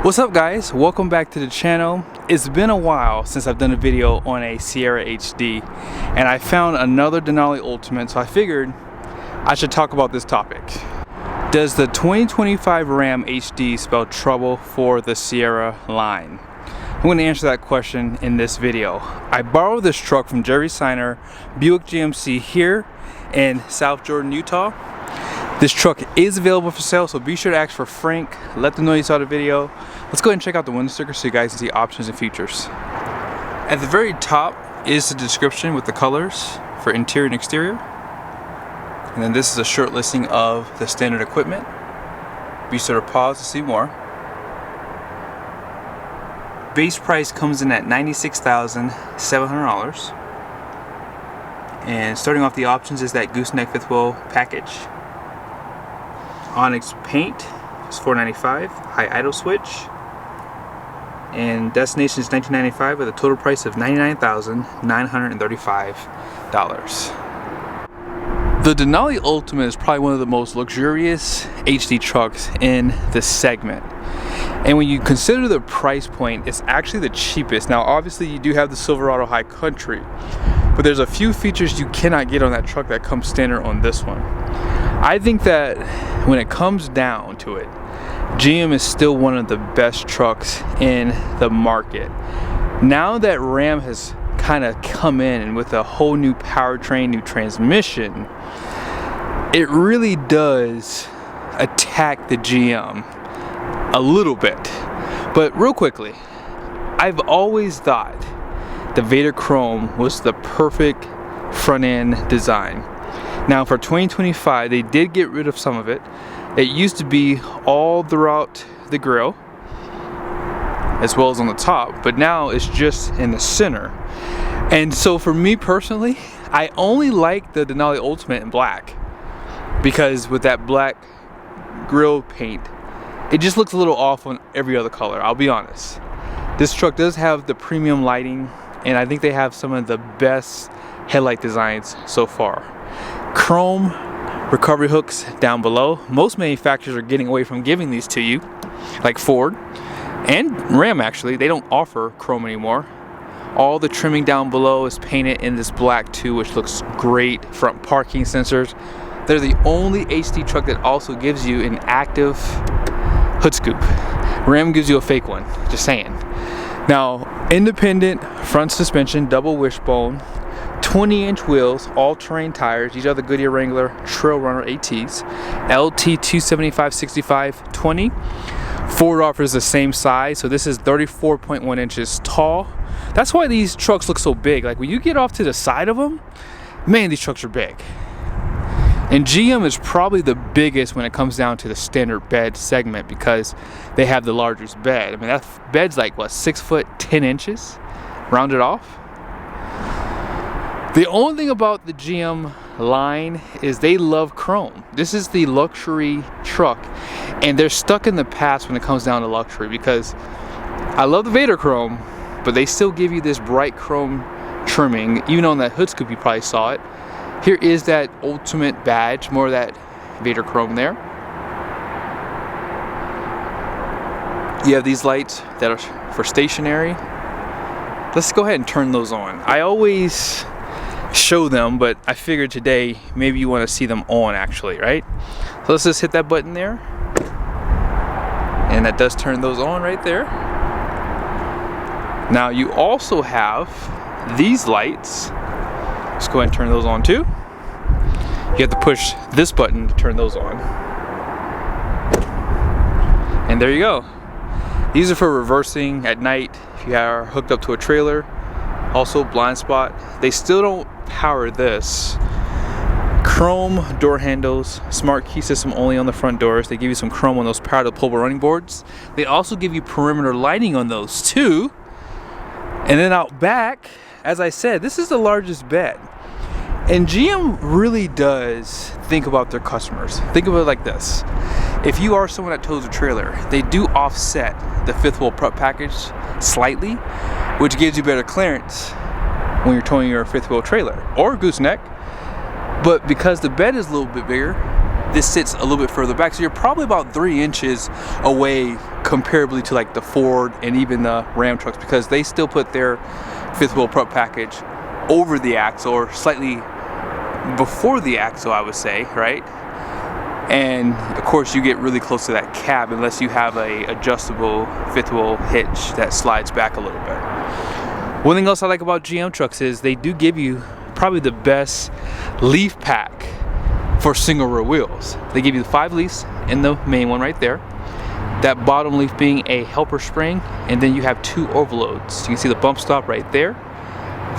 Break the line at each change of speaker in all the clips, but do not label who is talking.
What's up guys, welcome back to the channel. It's been a while since I've done a video on a Sierra HD and I found another Denali Ultimate, so I figured I should talk about this topic. Does the 2025 Ram HD spell trouble for the Sierra line? I'm going to answer that question in this video. I borrowed this truck from Jerry Seiner, Buick GMC here in South Jordan, Utah. This truck is available for sale, so be sure to ask for Frank. Let them know you saw the video. Let's go ahead and check out the window sticker so you guys can see options and features. At the very top is the description with the colors for interior and exterior. And then this is a short listing of the standard equipment. Be sure to pause to see more. Base price comes in at $96,700. And starting off the options is that Gooseneck fifth wheel package. Onyx paint is $495, high idle switch, and destination is $1995 with a total price of $99,935. The Denali Ultimate is probably one of the most luxurious HD trucks in the segment. And when you consider the price point, it's actually the cheapest. Now obviously you do have the Silverado High Country, but there's a few features you cannot get on that truck that come standard on this one. I think that when it comes down to it, GM is still one of the best trucks in the market. Now that Ram has kind of come in with a whole new powertrain, new transmission, it really does attack the GM a little bit. But real quickly, I've always thought the Vader Chrome was the perfect front end design. Now for 2025, they did get rid of some of it. It used to be all throughout the grille, as well as on the top, but now it's just in the center. And so for me personally, I only like the Denali Ultimate in black, because with that black grille paint, it just looks a little off on every other color, I'll be honest. This truck does have the premium lighting, and I think they have some of the best headlight designs so far. Chrome recovery hooks down below. Most manufacturers are getting away from giving these to you, like Ford and Ram actually. They don't offer chrome anymore. All the trimming down below is painted in this black too, which looks great. Front parking sensors. They're the only HD truck that also gives you an active hood scoop. Ram gives you a fake one, just saying. Now, independent front suspension, double wishbone, 20-inch wheels, all-terrain tires. These are the Goodyear Wrangler Trail Runner ATs. LT 275/65/20. Ford offers the same size, so this is 34.1 inches tall. That's why these trucks look so big. Like when you get off to the side of them, man, these trucks are big. And GM is probably the biggest when it comes down to the standard bed segment because they have the largest bed. I mean, that bed's like what, 6 foot 10 inches, rounded off. The only thing about the GM line is they love chrome. This is the luxury truck, and they're stuck in the past when it comes down to luxury, because I love the Vader Chrome, but they still give you this bright chrome trimming. Even on that hood scoop you probably saw it. Here is that Ultimate badge, more of that Vader Chrome there. You have these lights that are for stationary. Let's go ahead and turn those on. I always show them, but I figured today maybe you want to see them on actually, right? So let's just hit that button there, and that does turn those on right there. Now you also have these lights. Let's go ahead and turn those on too. You have to push this button to turn those on, and there you go. These are for reversing at night if you are hooked up to a trailer. Also blind spot. They still don't power this. Chrome door handles, smart key system only on the front doors. They give you some chrome on those power deployable running boards. They also give you perimeter lighting on those too. And then out back, as I said, this is the largest bed. And GM really does think about their customers. Think of it like this. If you are someone that tows a trailer, they do offset the fifth wheel prep package slightly, which gives you better clearance when you're towing your fifth wheel trailer or gooseneck. But because the bed is a little bit bigger, this sits a little bit further back, so you're probably about 3 inches away comparably to like the Ford and even the Ram trucks, because they still put their fifth wheel prop package over the axle, or slightly before the axle, I would say, right? And of course you get really close to that cab unless you have a adjustable fifth wheel hitch that slides back a little bit. One thing else I like about GM trucks is they do give you probably the best leaf pack for single rear wheels. They give you the 5 leaves in the main one right there. That bottom leaf being a helper spring, and then you have 2 overloads. You can see the bump stop right there.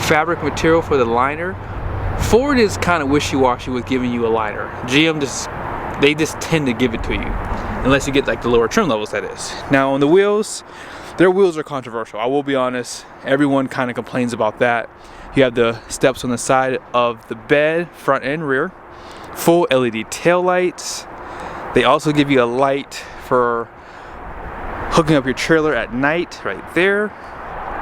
Fabric material for the liner. Ford is kind of wishy-washy with giving you a liner. GM they just tend to give it to you, unless you get like the lower trim levels, that is. Now on the wheels, their wheels are controversial. I will be honest, everyone kind of complains about that. You have the steps on the side of the bed, front and rear. Full LED tail lights. They also give you a light for hooking up your trailer at night right there.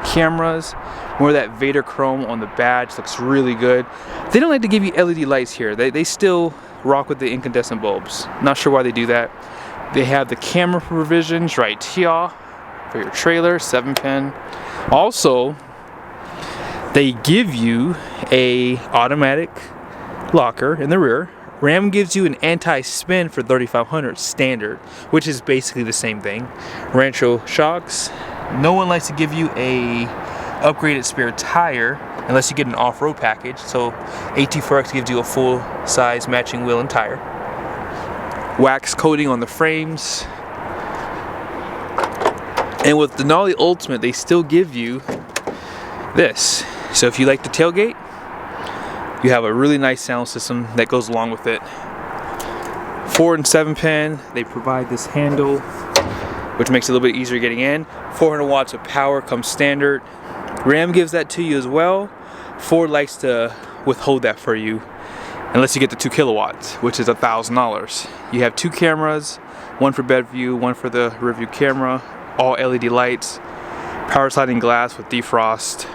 Cameras, more of that Vader chrome on the badge, looks really good. They don't like to give you LED lights here. They still rock with the incandescent bulbs. Not sure why they do that. They have the camera provisions right here for your trailer, 7-pin. Also, they give you a automatic locker in the rear. Ram gives you an anti-spin for 3500 standard, which is basically the same thing. Rancho shocks. No one likes to give you a upgraded spare tire unless you get an off-road package. So AT4X gives you a full size matching wheel and tire. Wax coating on the frames. And with Denali Ultimate, they still give you this. So if you like the tailgate, you have a really nice sound system that goes along with it. 4 and 7-pin. They provide this handle, which makes it a little bit easier getting in. 400 watts of power comes standard. Ram gives that to you as well. Ford likes to withhold that for you unless you get the 2 kilowatts, which is $1,000. You have 2 cameras, one for bed view, one for the rear view camera, all LED lights, power sliding glass with defrost.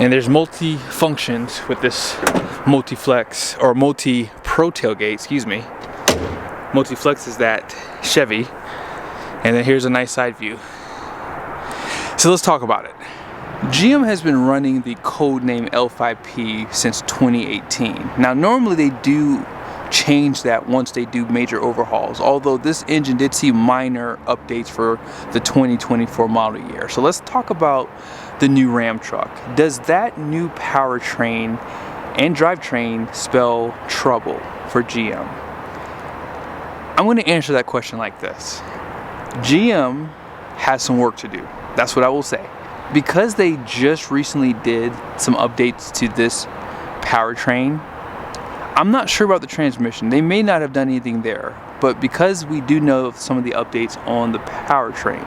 And there's multi-functions with this multi-flex, or multi-pro tailgate, excuse me. Multi-flex is that Chevy. And then here's a nice side view. So let's talk about it. GM has been running the codename L5P since 2018. Now normally they do change that once they do major overhauls, although this engine did see minor updates for the 2024 model year. So let's talk about the new Ram truck. Does that new powertrain and drivetrain spell trouble for GM? I'm going to answer that question like this. GM has some work to do. That's what I will say. Because they just recently did some updates to this powertrain, I'm not sure about the transmission. They may not have done anything there, but because we do know of some of the updates on the powertrain,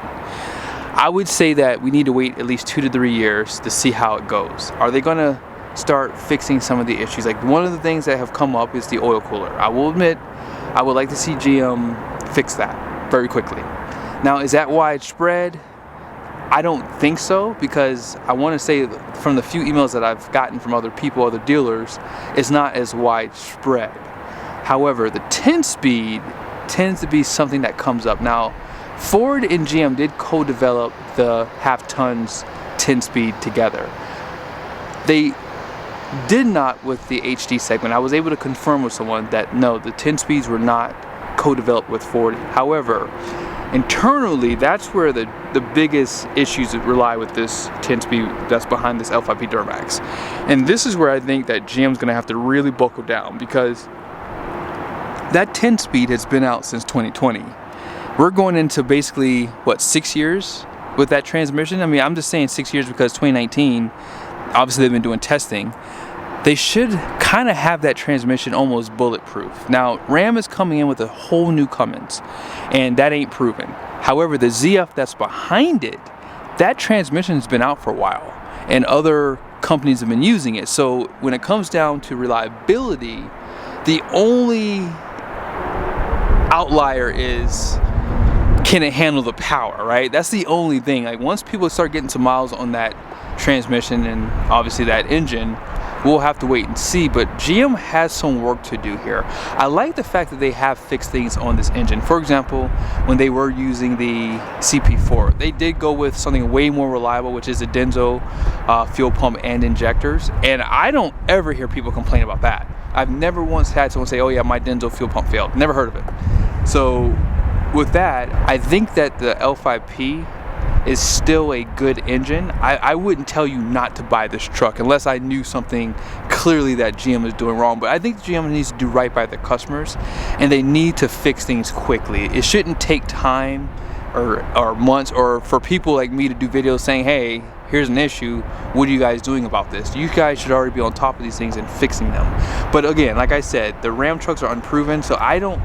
I would say that we need to wait at least 2 to 3 years to see how it goes. Are they going to start fixing some of the issues? Like one of the things that have come up is the oil cooler. I will admit, I would like to see GM fix that very quickly. Now, is that widespread? I don't think so, because I want to say from the few emails that I've gotten from other people, other dealers, it's not as widespread. However, the 10-speed tends to be something that comes up. Now, Ford and GM did co-develop the half-tons 10-speed together. They did not with the HD segment. I was able to confirm with someone that no, the 10-speeds were not co-developed with Ford. However, internally, that's where the biggest issues rely with this 10-speed that's behind this L5P Duramax. And this is where I think that GM's going to have to really buckle down, because that 10-speed has been out since 2020. We're going into basically, what, 6 years with that transmission? I mean, I'm just saying 6 years because 2019, obviously they've been doing testing. They should kind of have that transmission almost bulletproof. Now, Ram is coming in with a whole new Cummins, and that ain't proven. However, the ZF that's behind it, that transmission has been out for a while, and other companies have been using it. So when it comes down to reliability, the only outlier is, can it handle the power, right? That's the only thing. Like once people start getting some miles on that transmission and obviously that engine, we'll have to wait and see, but GM has some work to do here. I like the fact that they have fixed things on this engine. For example, when they were using the CP4, they did go with something way more reliable, which is the Denso fuel pump and injectors, and I don't ever hear people complain about that. I've never once had someone say, oh yeah, my Denso fuel pump failed. Never heard of it. So with that, I think that the L5P is still a good engine. I wouldn't tell you not to buy this truck unless I knew something clearly that GM is doing wrong, but I think GM needs to do right by the customers, and they need to fix things quickly. It shouldn't take time or months, or for people like me to do videos saying, hey, here's an issue, what are you guys doing about this? You guys should already be on top of these things and fixing them. But again, like I said, the Ram trucks are unproven, so I don't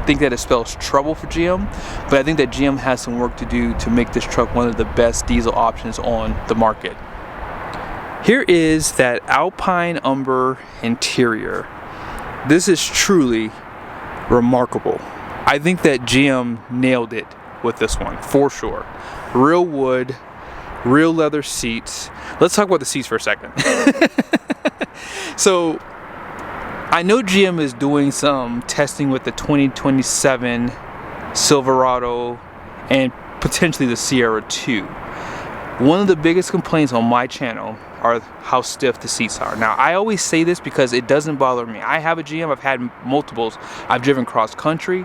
think that it spells trouble for GM, but I think that GM has some work to do to make this truck one of the best diesel options on the market. Here is that Alpine Umber interior. This is truly remarkable. I think that GM nailed it with this one, for sure. Real wood, real leather seats. Let's talk about the seats for a second. So I know GM is doing some testing with the 2027 Silverado and potentially the Sierra 2. One of the biggest complaints on my channel are how stiff the seats are. Now, I always say this because it doesn't bother me. I have a GM, I've had multiples, I've driven cross country.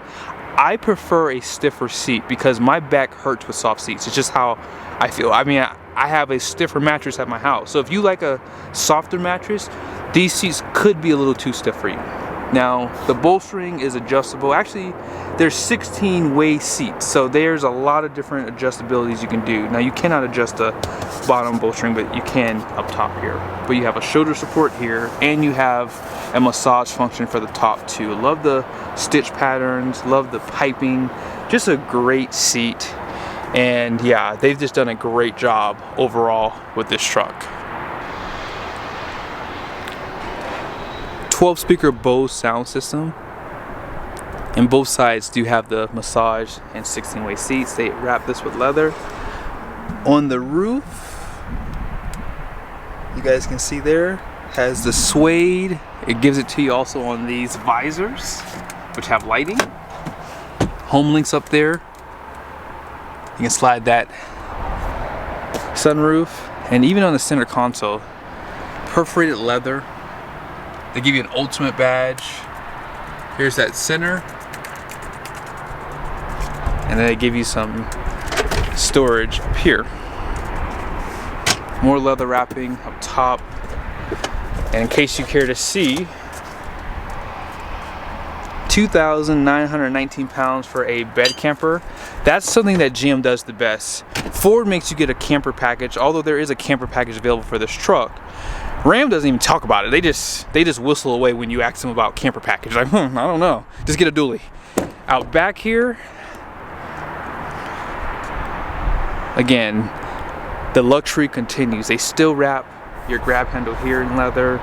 I prefer a stiffer seat because my back hurts with soft seats. It's just how I feel. I mean, I have a stiffer mattress at my house. So if you like a softer mattress, these seats could be a little too stiff for you. Now, the bolstering is adjustable. Actually, there's 16-way seats, so there's a lot of different adjustabilities you can do. Now, you cannot adjust the bottom bolstering, but you can up top here. But you have a shoulder support here, and you have a massage function for the top too. Love the stitch patterns, love the piping. Just a great seat. And yeah, they've just done a great job overall with this truck. 12-speaker Bose sound system, and both sides do have the massage and 16-way seats. They wrap this with leather. On the roof, you guys can see there, has the suede. It gives it to you also on these visors, which have lighting. Home links up there. You can slide that sunroof, and even on the center console, perforated leather. They give you an ultimate badge. Here's that center. And then they give you some storage up here. More leather wrapping up top. And in case you care to see, 2,919 pounds for a bed camper. That's something that GM does the best. Ford makes you get a camper package, although there is a camper package available for this truck. Ram doesn't even talk about it. They just whistle away when you ask them about camper package. Like, I don't know. Just get a dually. Out back here, again, the luxury continues. They still wrap your grab handle here in leather.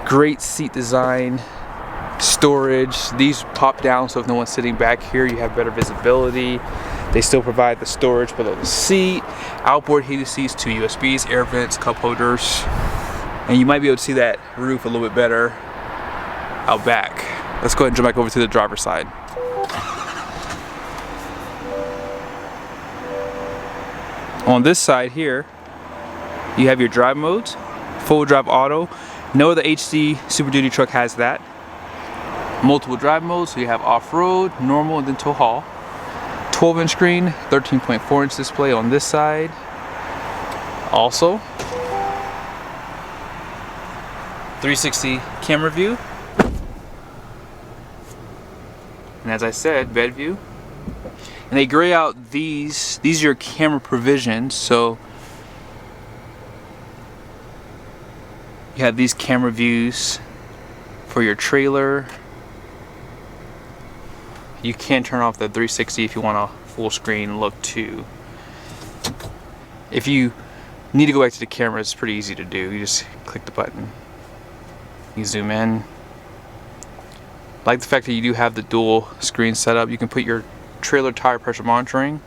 Great seat design, storage. These pop down, so if no one's sitting back here, you have better visibility. They still provide the storage below the seat. Outboard heated seats, 2 USBs, air vents, cup holders. And you might be able to see that roof a little bit better out back. Let's go ahead and jump back over to the driver's side. On this side here, you have your drive modes, full drive auto. No other HD Super Duty truck has that. Multiple drive modes, so you have off-road, normal, and then tow haul. 12-inch screen, 13.4-inch display on this side. Also, 360 camera view, and as I said, bed view. And they gray out these are your camera provisions, so you have these camera views for your trailer. You can turn off the 360 if you want a full screen look too. If you need to go back to the camera, it's pretty easy to do. You just click the button. You zoom in. I like the fact that you do have the dual screen setup. You can put your trailer tire pressure monitoring.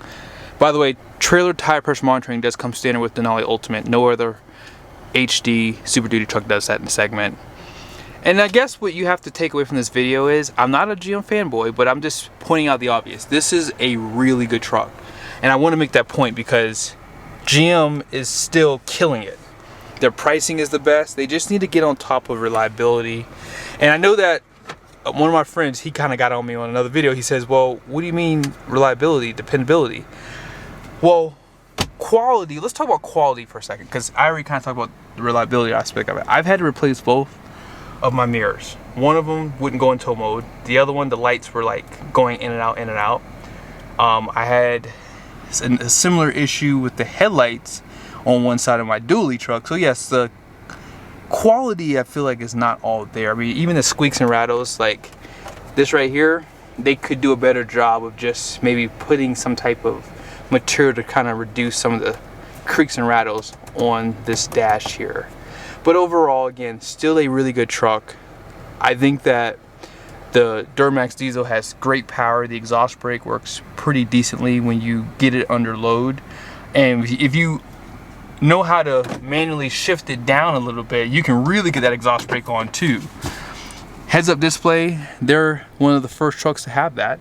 By the way, trailer tire pressure monitoring does come standard with Denali Ultimate. No other HD Super Duty truck does that in the segment. And I guess what you have to take away from this video is, I'm not a GM fanboy, but I'm just pointing out the obvious. This is a really good truck. And I want to make that point because GM is still killing it. Their pricing is the best. They just need to get on top of reliability. And I know that one of my friends, he kind of got on me on another video. He says, well, what do you mean reliability, dependability? Well, quality, let's talk about quality for a second, because I already kind of talked about the reliability aspect of it. I've had to replace both of my mirrors. One of them wouldn't go in tow mode. The other one, the lights were like going in and out, in and out. I had a similar issue with the headlights on one side of my dually truck. So yes, the quality I feel like is not all there. I mean, even the squeaks and rattles, like this right here, they could do a better job of just maybe putting some type of material to kind of reduce some of the creaks and rattles on this dash here. But overall, again, still a really good truck. I think that the Duramax diesel has great power. The exhaust brake works pretty decently when you get it under load. And if you know how to manually shift it down a little bit, you can really get that exhaust brake on too. Heads-up display, they're one of the first trucks to have that.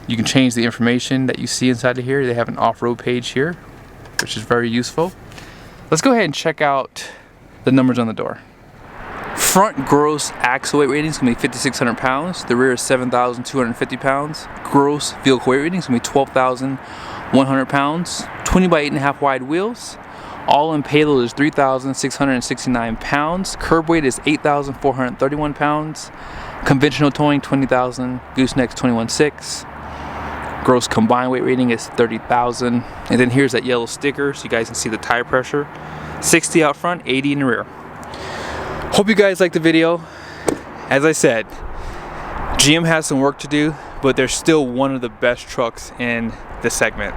You can change the information that you see inside of here. They have an off-road page here, which is very useful. Let's go ahead and check out the numbers on the door. Front gross axle weight rating is going to be 5,600 pounds. The rear is 7,250 pounds. Gross vehicle weight rating is going to be 12,100 pounds. 20 by 8.5 wide wheels. All-in payload is 3,669 pounds. Curb weight is 8,431 pounds. Conventional towing 20,000. Gooseneck's 21.6. Gross combined weight rating is 30,000. And then here's that yellow sticker so you guys can see the tire pressure. 60 out front, 80 in the rear. Hope you guys liked the video. As I said, GM has some work to do, but they're still one of the best trucks in the segment.